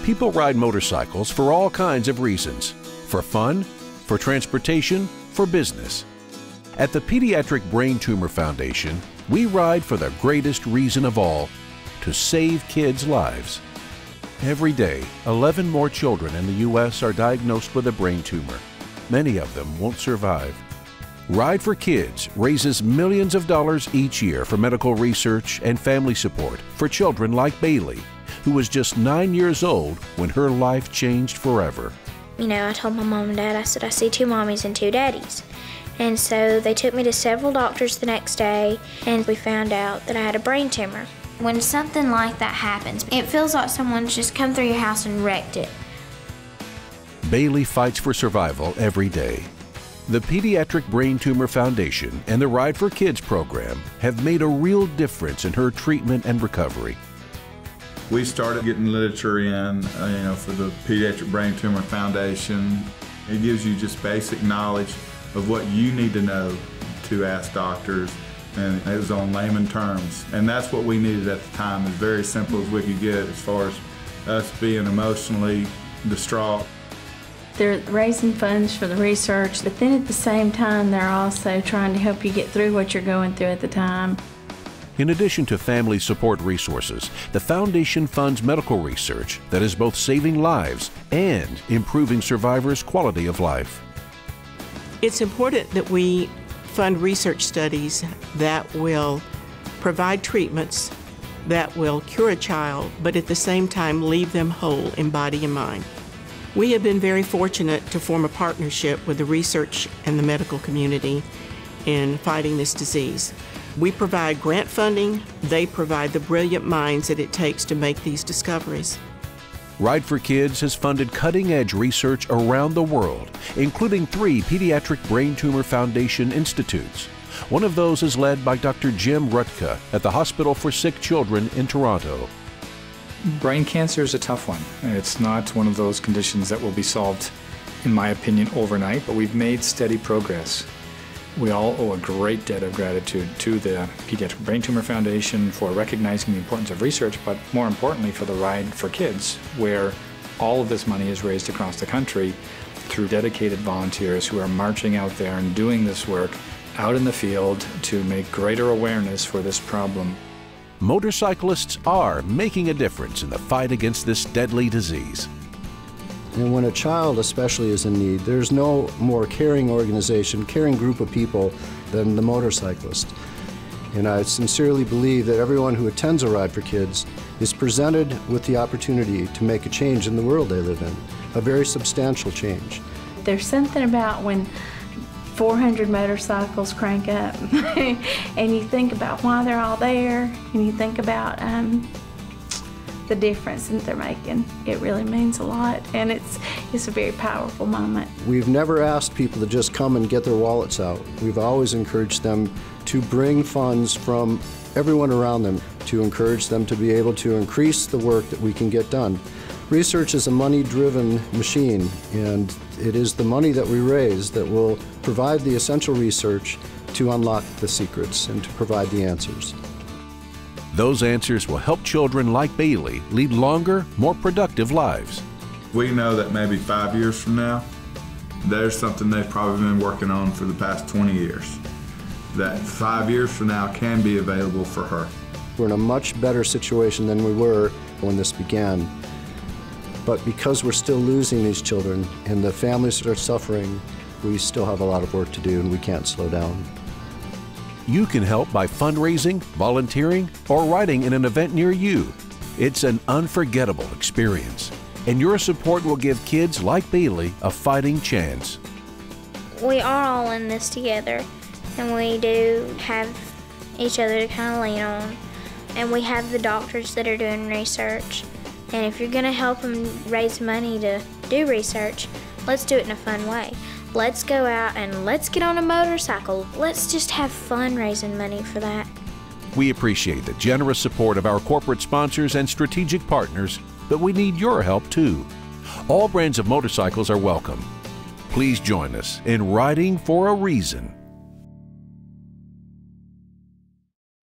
People ride motorcycles for all kinds of reasons. For fun, for transportation, for business. At the Pediatric Brain Tumor Foundation, we ride for the greatest reason of all, to save kids' lives. Every day, 11 more children in the U.S. are diagnosed with a brain tumor. Many of them won't survive. Ride for Kids raises millions of dollars each year for medical research and family support for children like Bailey, who was just 9 years old when her life changed forever. You know, I told my mom and dad, I said, I see 2 mommies and 2 daddies. And so they took me to several doctors the next day, and we found out that I had a brain tumor. When something like that happens, it feels like someone's just come through your house and wrecked it. Bailey fights for survival every day. The Pediatric Brain Tumor Foundation and the Ride for Kids program have made a real difference in her treatment and recovery. We started getting literature in, for the Pediatric Brain Tumor Foundation. It gives you just basic knowledge of what you need to know to ask doctors, and it was on layman terms. And that's what we needed at the time, as very simple as we could get as far as us being emotionally distraught. They're raising funds for the research, but then at the same time, they're also trying to help you get through what you're going through at the time. In addition to family support resources, the foundation funds medical research that is both saving lives and improving survivors' quality of life. It's important that we fund research studies that will provide treatments that will cure a child, but at the same time leave them whole in body and mind. We have been very fortunate to form a partnership with the research and the medical community in fighting this disease. We provide grant funding, they provide the brilliant minds that it takes to make these discoveries. Ride for Kids has funded cutting-edge research around the world, including 3 Pediatric Brain Tumor Foundation institutes. One of those is led by Dr. Jim Rutka at the Hospital for Sick Children in Toronto. Brain cancer is a tough one. It's not one of those conditions that will be solved, in my opinion, overnight, but we've made steady progress. We all owe a great debt of gratitude to the Pediatric Brain Tumor Foundation for recognizing the importance of research, but more importantly for the Ride for Kids, where all of this money is raised across the country through dedicated volunteers who are marching out there and doing this work out in the field to make greater awareness for this problem. Motorcyclists are making a difference in the fight against this deadly disease. And when a child especially is in need, there's no more caring organization, caring group of people than the motorcyclist. And I sincerely believe that everyone who attends a Ride for Kids is presented with the opportunity to make a change in the world they live in, a very substantial change. There's something about when 400 motorcycles crank up and you think about why they're all there, and you think about the difference that they're making. It really means a lot, and it's a very powerful moment. We've never asked people to just come and get their wallets out. We've always encouraged them to bring funds from everyone around them to encourage them to be able to increase the work that we can get done. Research is a money-driven machine, and it is the money that we raise that will provide the essential research to unlock the secrets and to provide the answers. Those answers will help children like Bailey lead longer, more productive lives. We know that maybe 5 years from now, there's something they've probably been working on for the past 20 years. That 5 years from now can be available for her. We're in a much better situation than we were when this began. But because we're still losing these children and the families that are suffering, we still have a lot of work to do, and we can't slow down. You can help by fundraising, volunteering, or riding in an event near you. It's an unforgettable experience, and your support will give kids like Bailey a fighting chance. We are all in this together, and we do have each other to kind of lean on. And we have the doctors that are doing research. And if you're going to help them raise money to do research, let's do it in a fun way. Let's go out and let's get on a motorcycle. Let's just have fun raising money for that. We appreciate the generous support of our corporate sponsors and strategic partners, but we need your help too. All brands of motorcycles are welcome. Please join us in riding for a reason.